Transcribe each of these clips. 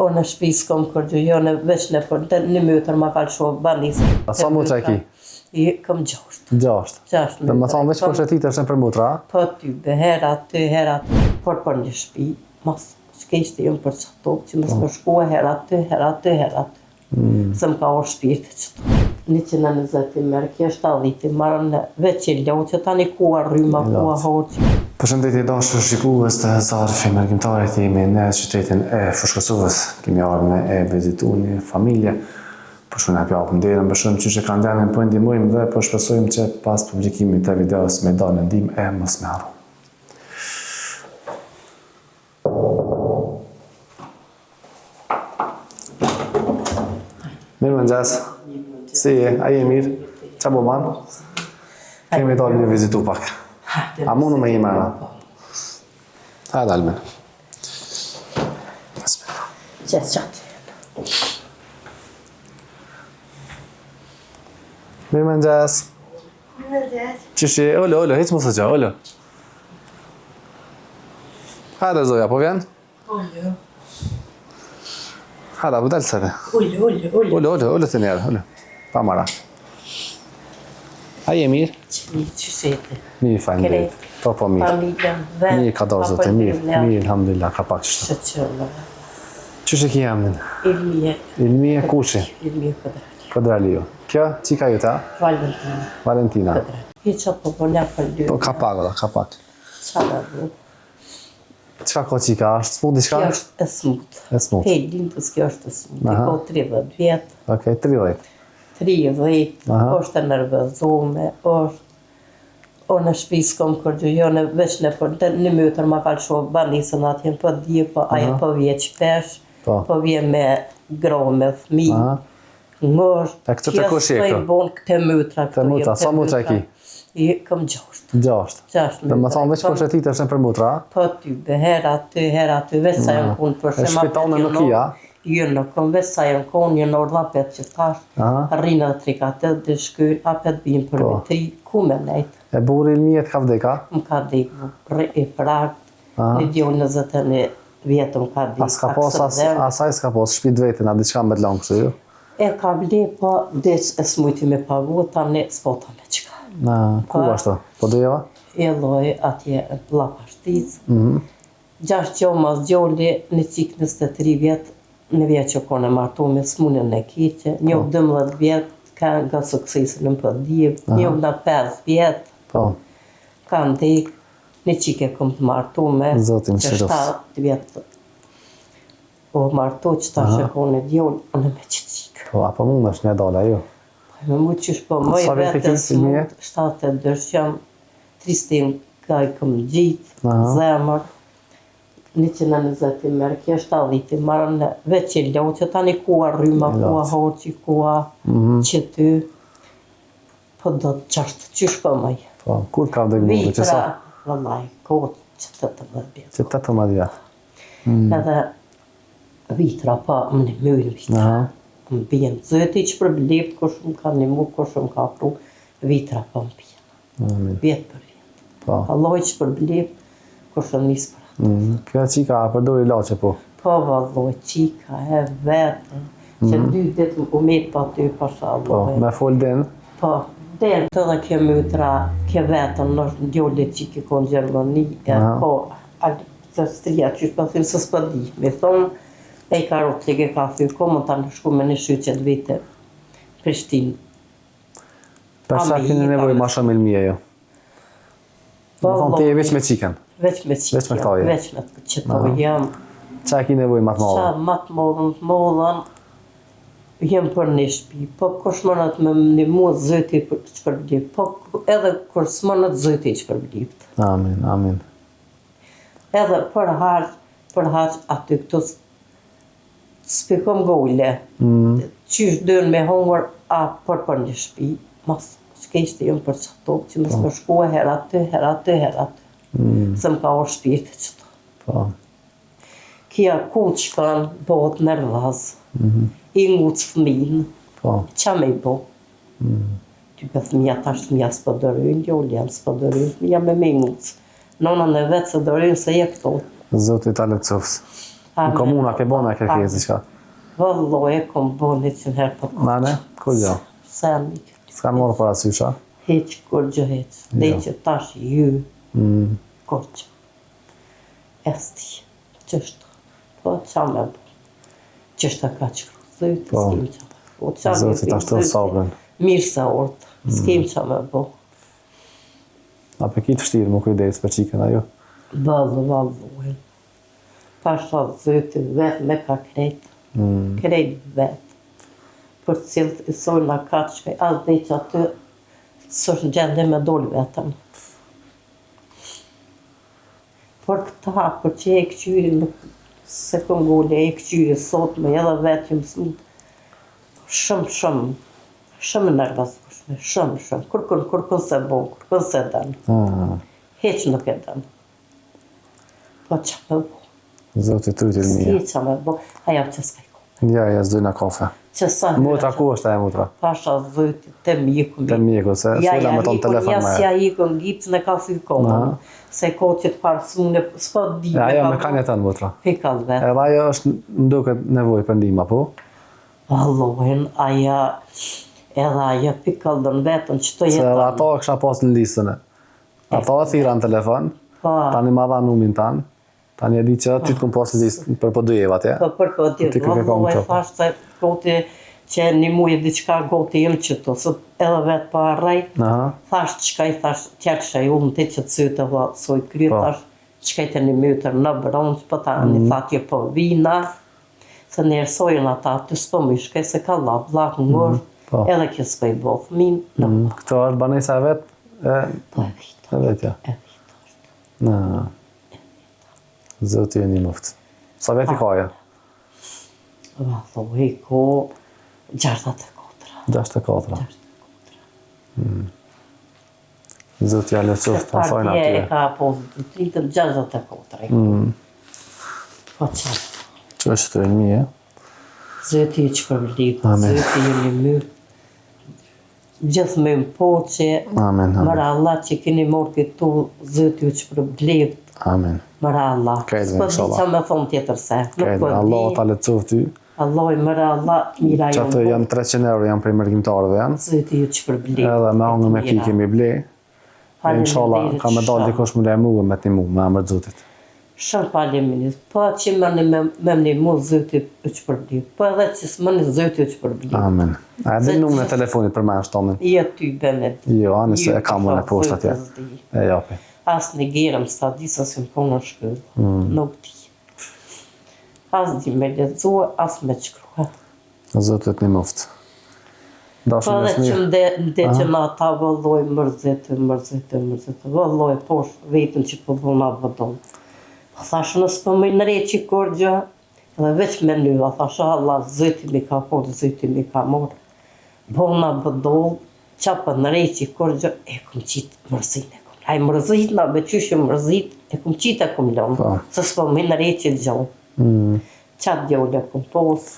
O në shtëpi s'kom kërgjë, jo në veç në për një mëtër ma falë shumë banisë. Sa mutra e ki? Kam 6. 6. Dhe më thonë veç përshëtit është në për mutra? Po ty, hera ty, por për një shtëpi, mas shkejshtë jëmë për qëto, që mësë më shkua hera ty. Se më ka orë shpirtë qëto. 120 merë, kjo është 70, marën veç që ljohë që tani kua rryma, kua hoqë. Përshëndetje dashur shikues të Zarfi Mërgjimtarit, jemi në qytetin e Fushkësuvës. Kemi ardhur me e vizitu një familje. Po shkojmë hap japëm derën, bëshojmë që kanë dhënë, po ndihmojmë dhe po shpresojmë që pas publikimit të videos me dalë ndihmë e mos me harru. Mirëmëngjes. Si je? A je mirë? Qa po banë? Kemi dalë një vizitu pak. A mundu me imena? Hajde Almen. Qatë. Mirëmëngjes. Qëshi, olo, hiç mos e qa, olo. Hajde Zoja, po vjen? Olë. Hajde, po dalë sëte. Olë. Të njerë, olo. Pa mara. A je mirë? Qësete. Mirë, fajnë dhe. Po, mirë. Familjen, vetë. Mirë, ka dorë zote, mirë, alhamdulillah, ka pak qështë. Qëllë. Qështë e ki jamnin? Ilmije. Ilmije kushi? Ilmije Kodrali. Kodrali ju. Kjo, qika ju ta? Valentina. I që po përnja për dy. Po, ka pak, ka pak. Qa da du? Qka ko qika, është smut diçka? Kjo është e smut. E smut. Pej lindës kjo është e smut. I ko 30 vjetë. Okej, 30. 30, është e nervëzume, o në shtëpi s'kom kërgjë, jo në veç në për një mëtër ma falë shumë banisën atje, po dhje, po aje po vje qpesh, po vje me gro, me fmi, ngosht, kja s'po i bon këte mëtra. Këte mëtra, sa mëtra e ki? Kam 6. 6. Dhe më thonë veç përshëtit është në për mëtra? Po ty, hera ty, veç sa jënë kunë për shema. E shpitone në kia? Jo, në kom veç sa jënë kunë, një orë lapet që tash, rrinë dhe trikatet dhe shkyr, apet bimë për vitri, ku me nejtë. E buri Ilmijet ka vdeka? Më ka dekë i prakt, një djohë 21 vjetë më ka dekë. Asaj s'ka pos, shpit vetin, a diçka me t'lanë kësë ju? E ka ble, po deq e s'mujti me pagu, ta ne s'po ta me qka. Ku ashtu? Po dojeva? E loj atje la pashtic. 6 gjohë mas gjohli, një qik 23 vjetë, në vjetë që kone martu me s'munën e kiqe, një 12 vjetë ka nga suksesën në pëdivë, një 5 vjetë ka ndekë, një qike kom të martu me, që 7 vjetë o martu që ta shëkone djohën, në me që qikë. Apo mund është një dola ju? Me mu qysh po, moj vete smut, 72 jam, tristin ka i këm gjitë, zemër, 120 merë, kjo është 70, marën veç që ljohë që tani kua rryma, kua hoqi, kua që ty, po do të qashtë, qysh po mëj. Po, kur ka vdek mundë, që sa? Vitra, vëllaj, kohët që 18 vjetë. Që 18 vjetë. Edhe vitra, po, më në mëjnë vitra. Më bjenë, zëti që për blipt, ko shumë ka një mu, ko shumë ka pru, vitra, po më bjenë. Vjetë për vjetë. Allah që për blipt, ko shumë nisë për. Kjo qika përdori lache po? Po vëlloj, qika e vetë, që 2 ditë u metë pa ty pasha Allah. Po, me full din? Po, din të dhe kjo mëtra, kjo vetën, nështë ndjolli qiki konë Gjermani, po, të stria që shpa thyrë së s'pa di, me thonë, e i karot të ka thyrë, ko më ta në shku me një shyqet vite, Prishtinë. Për sa kini nevoj ma shumë ilmije jo? Më thonë të je veç me qiken? Veç me qiken, veç me qëto jam. Qa e ki nevoj matë modhën? Qa matë modhën, jem për një shpi, po kush mënat me një mua zëti që përblipt, po edhe kur s'mënat zëti që përblipt. Amin. Edhe për harq aty këtu s'pikom gole, qysh dërën me hongër, a për një shpi, mas shkejshte jem për qëto, që mësë më shkua heratë. Se më ka orë shpirtë qëto. Kja ku që kanë bëhet nervaz, i ngucë fëminë, qa me i bo? Ty për fëmija tash fëmija s'po dërrynë, djolli jam s'po dërrynë, fëmija me ngucë. Nona në vetë se dërrynë se je këto. Zotit ta lecofës. Në komuna ke bona kërkesë diçka. Vëlloj, e kom bo 100 herë për koqë. Nane, kur gjë? Se mikë. S'ka morë për asysha? Heq, kur gjë heq. Dhe që tash ju, koqë. Esti, qështë. Po, qa me bo. Qështë ka qëru. Zëjtë, s'kim qa me bo. Zëjtë ta shtë sabrën. Mirë se ortë. S'kim qa me bo. A për kitë fështirë më kujdes për qikën ajo? Vëlloj. Pasha zëjtë vetë me ka krejtë. Krejtë vetë. Për cilët i sojnë a katë shkaj, as dhe që aty së është në gjendje me dollë vetëm. Por këta, për që e këqyri, se këngole e këqyri sot me edhe vetë që më smutë, shumë nervazshme, shumë. Kërkën se bon, kërkën se den. Heq nuk e den. Po që me bo. Zotë i tujtë i mija. Si që me bo, aja që s'ka i ko. Ja, s'dojna kafe. Mutra ku është e mutra? Pasha zëjtë të mjeku. Të mjeku, se fola me tonë telefon me. Ja ikon gipë në ka si koma. Se ko që të parë s'mune, s'pa di. Ja, me ka një tënë mutra. Pikal vetë. Edhe ajo është nduket nevoj për ndima, po? Vallohen, edhe aja pikal dën vetën që të Se jetan. edhe ato kësha pas në listën e. Ato e thira në telefon, tani ma dha numin tanë. Tani e di që ty të këmë pas në listë për po dujeva tje. Për po dujeva, vallohen thashtë se goti që një muje diqka goti jem qëto, së edhe vetë pa arrej, thashtë qka i thashtë tjerë i ullën të që të sytë dhe soj kry, thashtë qka i të një mytër në bronç, për ta një thatje po vina, se njerësojnë ata të s'po më shkaj se ka la vlak në ngorë, edhe kjo s'po i bo fëmin në vlak. Këto është banesa e vetë? Po e vita. E vetë, ja. Zotë ju një muftë. Sa vetë i kaja? Vallohi ko 64. 64. Zotë ja lëcoft, pa sajnë Partije e atyre. ka posë të tritën 64. Po qarë. Që është të një, e? Zëti që përblipë, zëti ju një myrë. Gjithë me më poqe, mëra Allah që keni morë këtu, zëti ju që përblipë. Amen. Mëra Allah. S'po di që me thonë tjetër se. Kajde, Allah ta lëcoft ty. Allah i mëra Allah, mira Që atë janë 300 euro janë prej mërgjimtarëve janë. Zëti ju që përblipë. Edhe me hongë me ki kemi ble. Inshallah, ka me dalë dikosh më le mu me të një mu, me amër zotit. Shumë faleminderit. Po që me një mu zëti që përblipë. Po edhe që s'më një zëti që përblipë. Amen. A edhe numën e telefonit për me në shtomin? Ja ty bene. Jo, anë se e kam më në poshtë atje. E japi. As në gerëm s'ta di sa si më konë në shkëllë. Nuk di. As di me lezua, as me qkruha. Zotit një muftë. Po edhe që mde që na ta vëlloj mërzitë. Vëlloj poshtë vetën që po bëna vëdon. Po thashë nësë po më në reqi kur gjë, edhe veç me nyva, thashë Allah, zëti mi ka por, zëti mi ka morë. Bëna vëdon, qa po në reqi kur gjë, e kom qitë mërzinë. A i mërzit na beqyshë mërzit, e kom qitë e kom lëmë, se s'po më në reqi gjonë. Qatë gjolle e kom posë.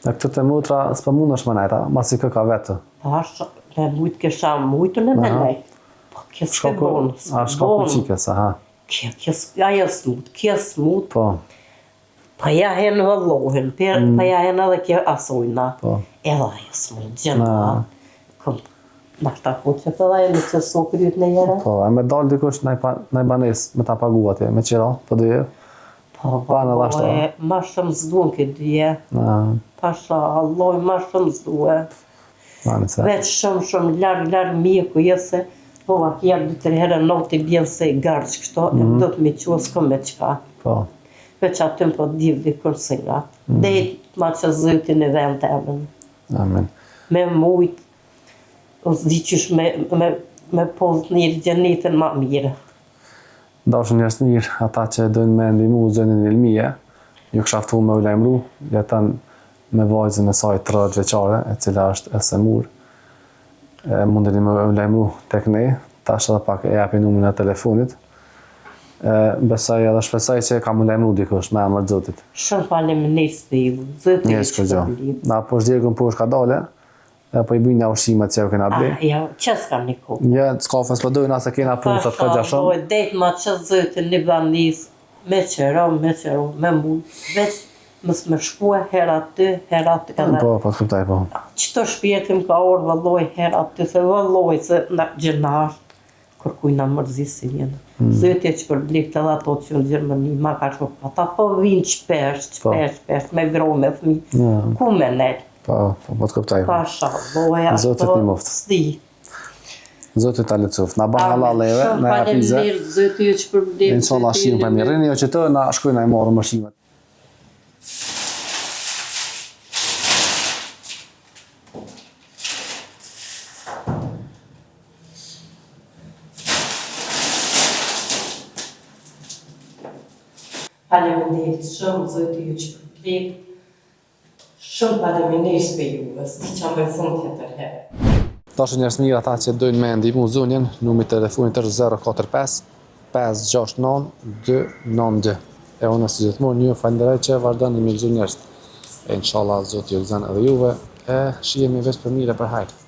E këtë të mutra, s'po mund është më nejta, masi kë ka vetë. Ashtë, me mujtë kesha mujtë në me nejtë. Po, kjo s'ke bonë, A shka për qikës, aha. Ajo s'mut, kjo s'mut. Po. Pa ja hen vëllohen, pa ja hen edhe kjo asojna. Edhe ajo s'mut, gjëna. Kom, nashta po që të dhe e në që s'o kryt në jere. Po, e me dalë dikush në i banes me ta pagu atje, me qira, po dhe Po, ma shumë zduan këtë dyje. Pasha, Allah, ma shumë zduan. Veç shumë largë mjeku jese, po a kja 2-3 herë notë i bjenë se i garqë kështo, e do të mi qua s'ko me qka. Veç atëm po divdi kërsingat. Dhe ma që zëti në vend të emën. Amen. Me mujt, o s'di qysh me pozë njëri gjenitën ma mire. Dashën njerëz të mirë, ata që dojnë me ndihmu zënin Ilmije, ju kësha ftu me u lajmëru, jetan me vajzën e saj 30 veçare, e cila është e semur. Mundeni me u lajmëru tek ne, tash edhe pak e japi numrin e telefonit. Besoj edhe shpresoj që ka mu lajmëru dikush me emër të Zotit. Shumë faleminderit për ju, Zoti ju shpërblim. Na po zgjergën poshtë ka dale, po i bëjnë nga ushqimet që kena ble. Ja, që s'ka një kohë. Ja, s'ka fës për dojnë asa kena punësat ka gjashon. Dejtë ma që Zoti një banis, me qero, me mujt, veç mës me shkua herë aty edhe Po, po, të kuptaj, po. qëto shpjetim ka orë vëlloj herë aty, se vëlloj se na gjenar, kërkujna mërzisi jenë. Zëtje që përblik edhe ato që në Gjermani, ma ka shumë, ata po vinë shpesh, me gro, me fmi, ku me nejtë? Po, të kuptaj. Ka shalloja, Zotit një moftë. s'di. Zotit ta lecoft. Na ban halaleve, na japize. Zëtje që përblik. Inshallah shimë për mirë. Rini jo që të, na shkojna i morë më shimet. Faleminderit shumë, zoti ju që përblik. Shumë faleminderit për juve, s'di që më bëjthun tjetër herë. Dashur njerëz mirë, ata që dojnë me ndihmu zonjën, numri i telefonit është 045 569 292. E unë si gjithmonë ju falenderoj që vazhdoni me njerëz. E inshallah zoti ju gëzon edhe juve, e shihemi veç për mirë për hajër.